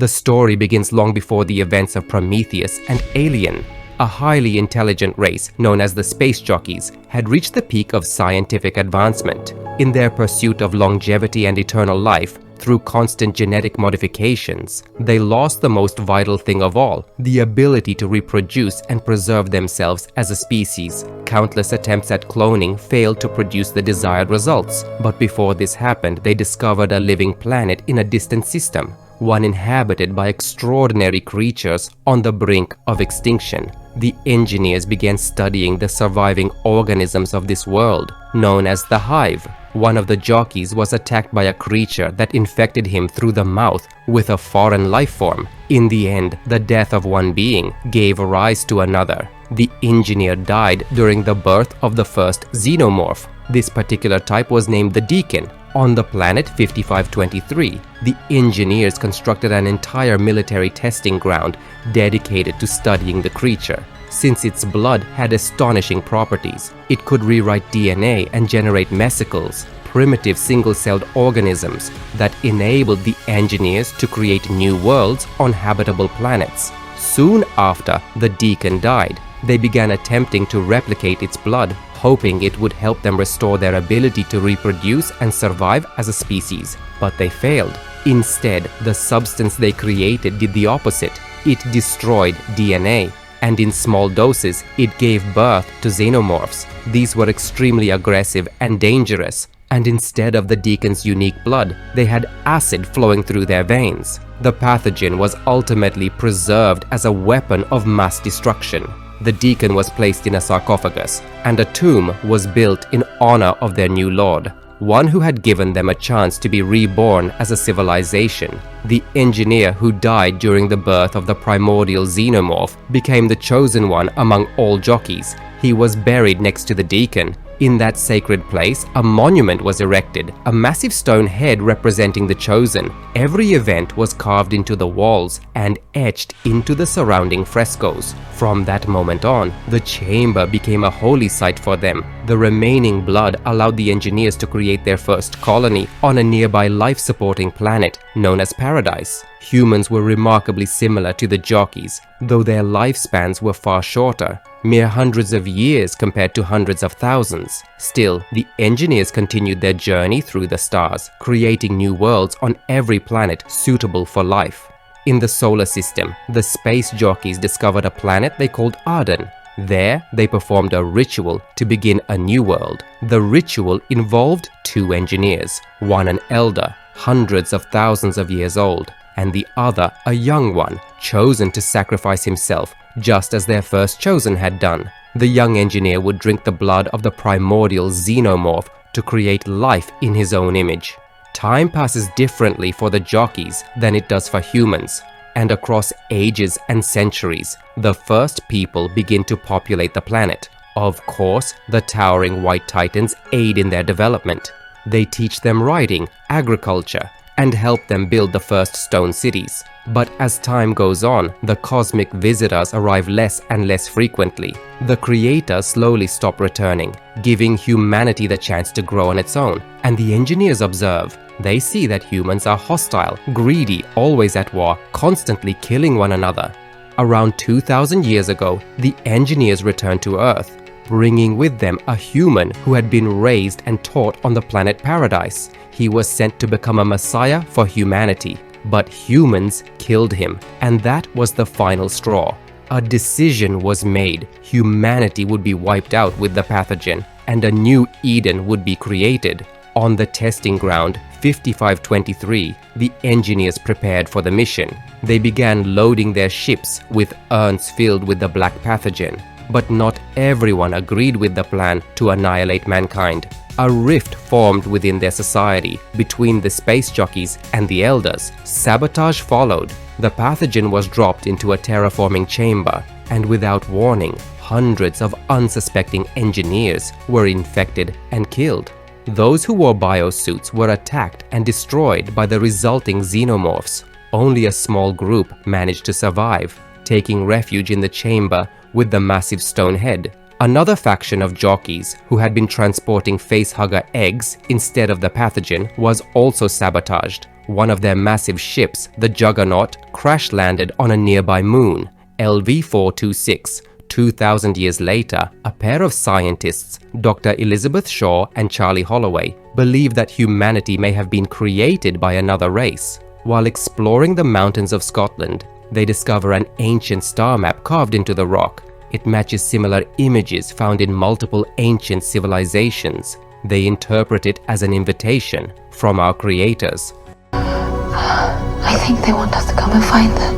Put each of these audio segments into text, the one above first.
The story begins long before the events of Prometheus and Alien. A highly intelligent race known as the space jockeys had reached the peak of scientific advancement. In their pursuit of longevity and eternal life, through constant genetic modifications, they lost the most vital thing of all, the ability to reproduce and preserve themselves as a species. Countless attempts at cloning failed to produce the desired results, but before this happened, they discovered a living planet in a distant system, one inhabited by extraordinary creatures on the brink of extinction. The engineers began studying the surviving organisms of this world, known as the hive. One of the jockeys was attacked by a creature that infected him through the mouth with a foreign life form. In the end, the death of one being gave rise to another. The engineer died during the birth of the first xenomorph. This particular type was named the Deacon. On the planet 5523, the engineers constructed an entire military testing ground dedicated to studying the creature. Since its blood had astonishing properties, it could rewrite DNA and generate vesicles, primitive single-celled organisms that enabled the engineers to create new worlds on habitable planets. Soon after the Deacon died, they began attempting to replicate its blood, hoping it would help them restore their ability to reproduce and survive as a species. But they failed. Instead, the substance they created did the opposite. It destroyed DNA, and in small doses, it gave birth to xenomorphs. These were extremely aggressive and dangerous, and instead of the Deacon's unique blood, they had acid flowing through their veins. The pathogen was ultimately preserved as a weapon of mass destruction. The Deacon was placed in a sarcophagus, and a tomb was built in honor of their new lord, one who had given them a chance to be reborn as a civilization. The engineer who died during the birth of the primordial xenomorph became the chosen one among all jockeys. He was buried next to the Deacon. In that sacred place, a monument was erected, a massive stone head representing the chosen. Every event was carved into the walls and etched into the surrounding frescoes. From that moment on, the chamber became a holy site for them. The remaining blood allowed the engineers to create their first colony on a nearby life-supporting planet known as Paradise. Humans were remarkably similar to the jockeys, though their lifespans were far shorter, mere hundreds of years compared to hundreds of thousands. Still, the engineers continued their journey through the stars, creating new worlds on every planet suitable for life. In the solar system, the space jockeys discovered a planet they called Arden. There, they performed a ritual to begin a new world. The ritual involved two engineers, one an elder, hundreds of thousands of years old, and the other a young one, chosen to sacrifice himself, just as their first chosen had done. The young engineer would drink the blood of the primordial xenomorph to create life in his own image. Time passes differently for the jockeys than it does for humans, and across ages and centuries, the first people begin to populate the planet. Of course, the towering white titans aid in their development. They teach them writing, agriculture, and help them build the first stone cities. But as time goes on, the cosmic visitors arrive less and less frequently. The creators slowly stop returning, giving humanity the chance to grow on its own. And the engineers observe. They see that humans are hostile, greedy, always at war, constantly killing one another. Around 2,000 years ago, the engineers returned to Earth, bringing with them a human who had been raised and taught on the planet Paradise. He was sent to become a messiah for humanity, but humans killed him, and that was the final straw. A decision was made. Humanity would be wiped out with the pathogen, and a new Eden would be created. On the testing ground, 5523, the engineers prepared for the mission. They began loading their ships with urns filled with the black pathogen. But not everyone agreed with the plan to annihilate mankind. A rift formed within their society between the space jockeys and the elders. Sabotage followed. The pathogen was dropped into a terraforming chamber, and without warning, hundreds of unsuspecting engineers were infected and killed. Those who wore biosuits were attacked and destroyed by the resulting xenomorphs. Only a small group managed to survive, taking refuge in the chamber with the massive stone head. Another faction of jockeys who had been transporting facehugger eggs instead of the pathogen was also sabotaged. one of their massive ships, the Juggernaut, crash-landed on a nearby moon, LV-426. 2,000 years later, a pair of scientists, Dr. Elizabeth Shaw and Charlie Holloway, believe that humanity may have been created by another race. While exploring the mountains of Scotland, they discover an ancient star map carved into the rock. It matches similar images found in multiple ancient civilizations. They interpret it as an invitation from our creators. I think they want us to come and find them.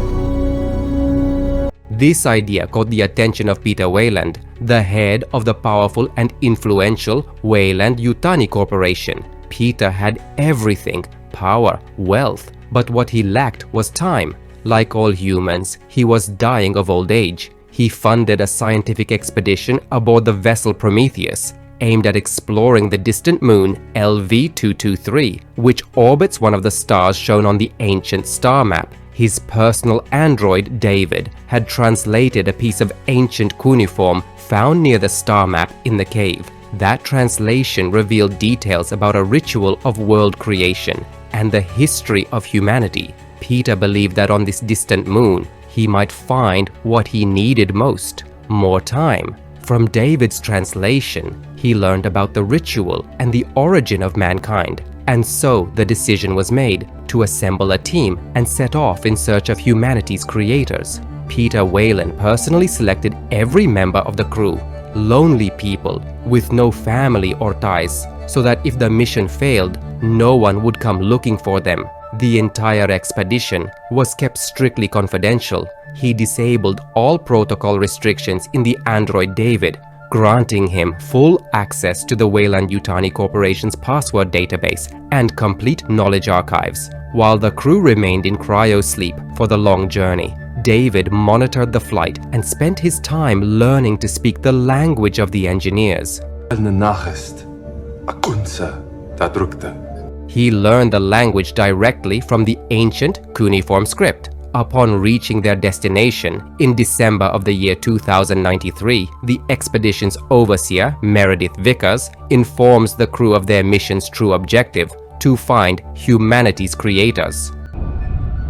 This idea caught the attention of Peter Weyland, the head of the powerful and influential Weyland-Yutani Corporation. Peter had everything: power, wealth, but what he lacked was time. Like all humans, he was dying of old age. He funded a scientific expedition aboard the vessel Prometheus, aimed at exploring the distant moon LV-223, which orbits one of the stars shown on the ancient star map. His personal android, David, had translated a piece of ancient cuneiform found near the star map in the cave. That translation revealed details about a ritual of world creation and the history of humanity. Peter believed that on this distant moon, he might find what he needed most: more time. From David's translation, he learned about the ritual and the origin of mankind, and so the decision was made to assemble a team and set off in search of humanity's creators. Peter Weyland personally selected every member of the crew, lonely people with no family or ties, so that if the mission failed, no one would come looking for them. The entire expedition was kept strictly confidential. He disabled all protocol restrictions in the android David, granting him full access to the Weyland-Yutani Corporation's password database and complete knowledge archives. While the crew remained in cryo-sleep for the long journey, David monitored the flight and spent his time learning to speak the language of the engineers. He learned the language directly from the ancient cuneiform script. Upon reaching their destination in December of the year 2093, the expedition's overseer, Meredith Vickers, informs the crew of their mission's true objective: to find humanity's creators.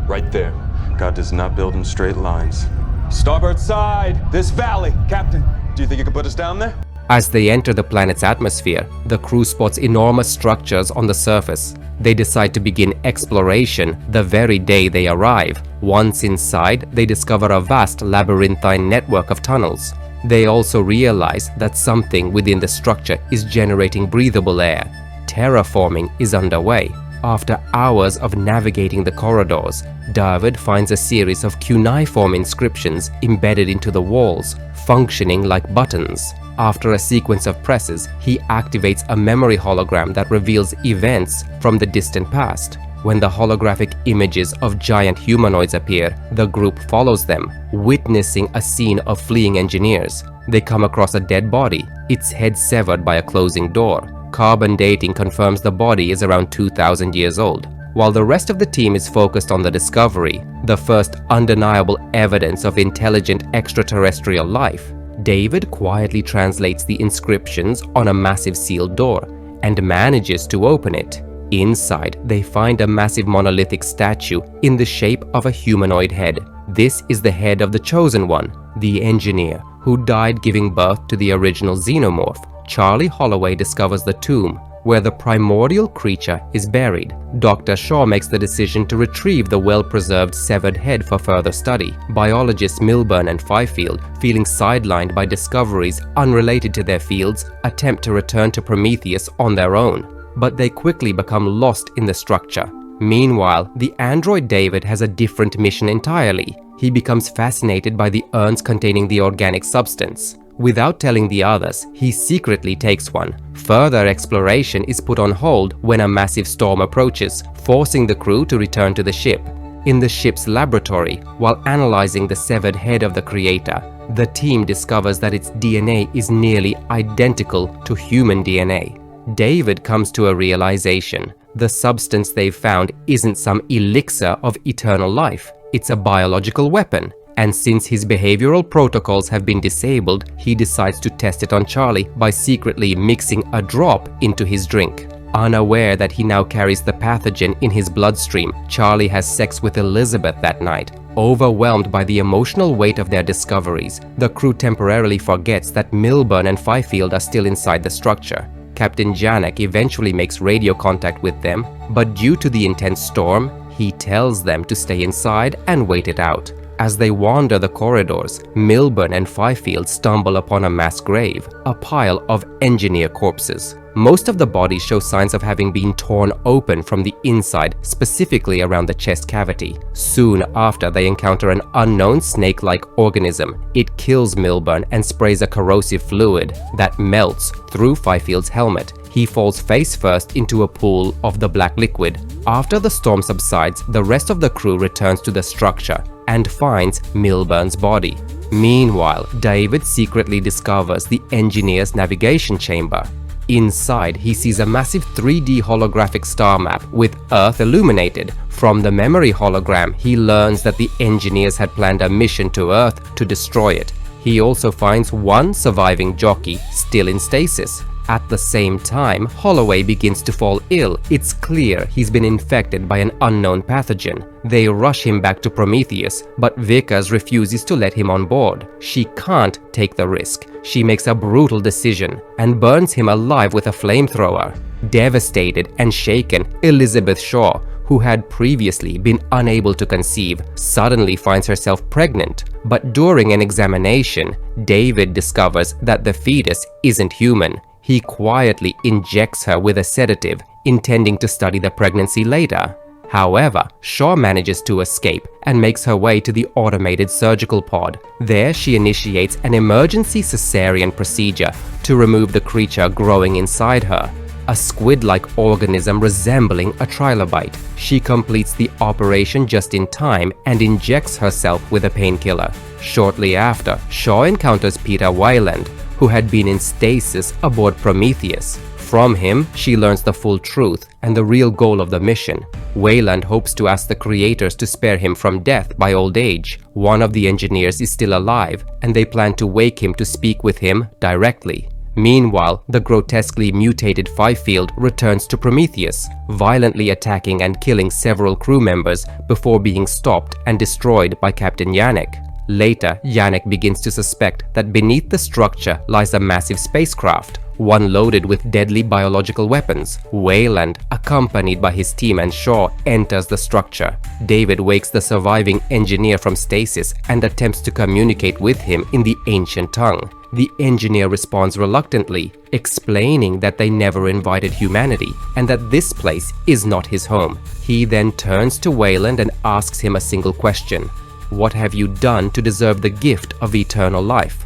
Right there. God does not build in straight lines. Starboard side! This valley! Captain, do you think you can put us down there? As they enter the planet's atmosphere, the crew spots enormous structures on the surface. They decide to begin exploration the very day they arrive. Once inside, they discover a vast labyrinthine network of tunnels. They also realize that something within the structure is generating breathable air. Terraforming is underway. After hours of navigating the corridors, David finds a series of cuneiform inscriptions embedded into the walls, functioning like buttons. After a sequence of presses, he activates a memory hologram that reveals events from the distant past. When the holographic images of giant humanoids appear, the group follows them, witnessing a scene of fleeing engineers. They come across a dead body, its head severed by a closing door. Carbon dating confirms the body is around 2,000 years old. While the rest of the team is focused on the discovery, the first undeniable evidence of intelligent extraterrestrial life, David quietly translates the inscriptions on a massive sealed door and manages to open it. Inside, they find a massive monolithic statue in the shape of a humanoid head. This is the head of the Chosen One, the engineer who died giving birth to the original Xenomorph. Charlie Holloway discovers the tomb where the primordial creature is buried. Dr. Shaw makes the decision to retrieve the well-preserved severed head for further study. Biologists Milburn and Fifield, feeling sidelined by discoveries unrelated to their fields, attempt to return to Prometheus on their own, but they quickly become lost in the structure. Meanwhile, the android David has a different mission entirely. He becomes fascinated by the urns containing the organic substance. Without telling the others, he secretly takes one. Further exploration is put on hold when a massive storm approaches, forcing the crew to return to the ship. In the ship's laboratory, while analyzing the severed head of the creator, the team discovers that its DNA is nearly identical to human DNA. David comes to a realization. The substance they've found isn't some elixir of eternal life. It's a biological weapon. And since his behavioral protocols have been disabled, he decides to test it on Charlie by secretly mixing a drop into his drink. Unaware that he now carries the pathogen in his bloodstream, Charlie has sex with Elizabeth that night. Overwhelmed by the emotional weight of their discoveries, the crew temporarily forgets that Milburn and Fifield are still inside the structure. Captain Janek eventually makes radio contact with them, but due to the intense storm, he tells them to stay inside and wait it out. As they wander the corridors, Milburn and Fifield stumble upon a mass grave, a pile of engineer corpses. Most of the bodies show signs of having been torn open from the inside, specifically around the chest cavity. Soon after, they encounter an unknown snake-like organism. It kills Milburn and sprays a corrosive fluid that melts through Fifield's helmet. He falls face first into a pool of the black liquid. After the storm subsides, the rest of the crew returns to the structure and finds Milburn's body. Meanwhile, David secretly discovers the engineer's navigation chamber. Inside, he sees a massive 3D holographic star map with Earth illuminated. From the memory hologram, he learns that the engineers had planned a mission to Earth to destroy it. He also finds one surviving jockey still in stasis. At the same time, Holloway begins to fall ill. It's clear he's been infected by an unknown pathogen. They rush him back to Prometheus, but Vickers refuses to let him on board. She can't take the risk. She makes a brutal decision and burns him alive with a flamethrower. Devastated and shaken, Elizabeth Shaw, who had previously been unable to conceive, suddenly finds herself pregnant. But during an examination, David discovers that the fetus isn't human. He quietly injects her with a sedative, intending to study the pregnancy later. However, Shaw manages to escape and makes her way to the automated surgical pod. There, she initiates an emergency cesarean procedure to remove the creature growing inside her, a squid-like organism resembling a trilobite. She completes the operation just in time and injects herself with a painkiller. Shortly after, Shaw encounters Peter Weyland, who had been in stasis aboard Prometheus. From him, she learns the full truth and the real goal of the mission. Weyland hopes to ask the creators to spare him from death by old age. One of the engineers is still alive, and they plan to wake him to speak with him directly. Meanwhile, the grotesquely mutated Fifield returns to Prometheus, violently attacking and killing several crew members before being stopped and destroyed by Captain Janek. Later, Janek begins to suspect that beneath the structure lies a massive spacecraft, one loaded with deadly biological weapons. Weyland, accompanied by his team and Shaw, enters the structure. David wakes the surviving engineer from stasis and attempts to communicate with him in the ancient tongue. The engineer responds reluctantly, explaining that they never invited humanity and that this place is not his home. He then turns to Weyland and asks him a single question. What have you done to deserve the gift of eternal life?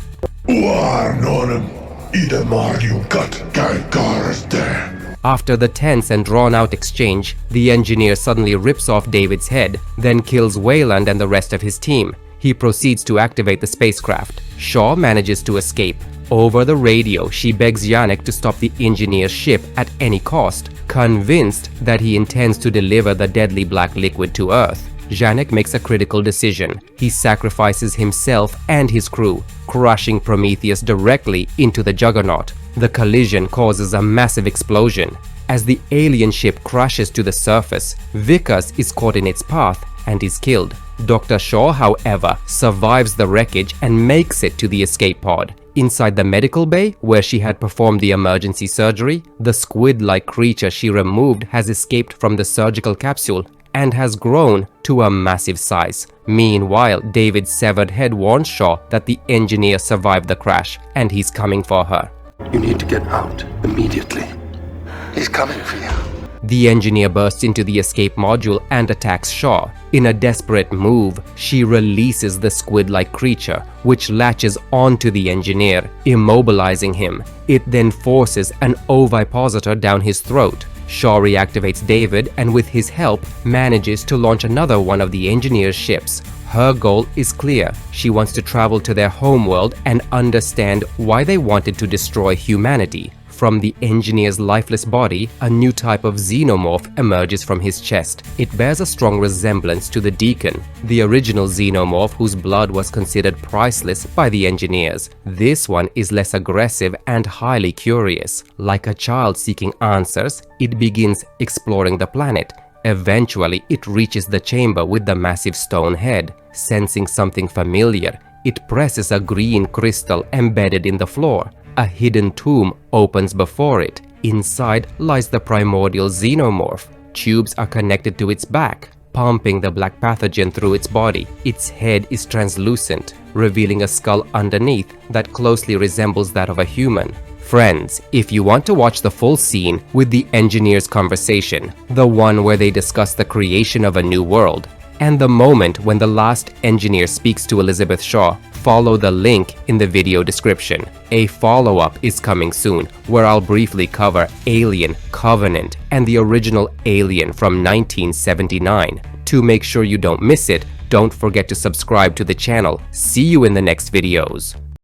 After the tense and drawn-out exchange, the engineer suddenly rips off David's head, then kills Weyland and the rest of his team. He proceeds to activate the spacecraft. Shaw manages to escape. Over the radio, she begs Janek to stop the engineer's ship at any cost, convinced that he intends to deliver the deadly black liquid to Earth. Janek makes a critical decision. He sacrifices himself and his crew, crushing Prometheus directly into the Juggernaut. The collision causes a massive explosion. As the alien ship crashes to the surface, Vickers is caught in its path and is killed. Dr. Shaw, however, survives the wreckage and makes it to the escape pod. Inside the medical bay, where she had performed the emergency surgery, the squid-like creature she removed has escaped from the surgical capsule and has grown to a massive size. Meanwhile, David's severed head warns Shaw that the engineer survived the crash and he's coming for her. You need to get out immediately. He's coming for you. The engineer bursts into the escape module and attacks Shaw. In a desperate move, she releases the squid-like creature, which latches onto the engineer, immobilizing him. It then forces an ovipositor down his throat. Shaw reactivates David and with his help manages to launch another one of the engineer's ships. Her goal is clear. She wants to travel to their homeworld and understand why they wanted to destroy humanity. From the engineer's lifeless body, a new type of xenomorph emerges from his chest. It bears a strong resemblance to the Deacon, the original xenomorph whose blood was considered priceless by the engineers. This one is less aggressive and highly curious. Like a child seeking answers, it begins exploring the planet. Eventually, it reaches the chamber with the massive stone head. Sensing something familiar, it presses a green crystal embedded in the floor. A hidden tomb opens before it. Inside lies the primordial xenomorph. Tubes are connected to its back, pumping the black pathogen through its body. Its head is translucent, revealing a skull underneath that closely resembles that of a human. Friends, if you want to watch the full scene with the engineer's conversation, the one where they discuss the creation of a new world, and the moment when the last engineer speaks to Elizabeth Shaw, follow the link in the video description. A follow-up is coming soon, where I'll briefly cover Alien, Covenant, and the original Alien from 1979. To make sure you don't miss it, don't forget to subscribe to the channel. See you in the next videos.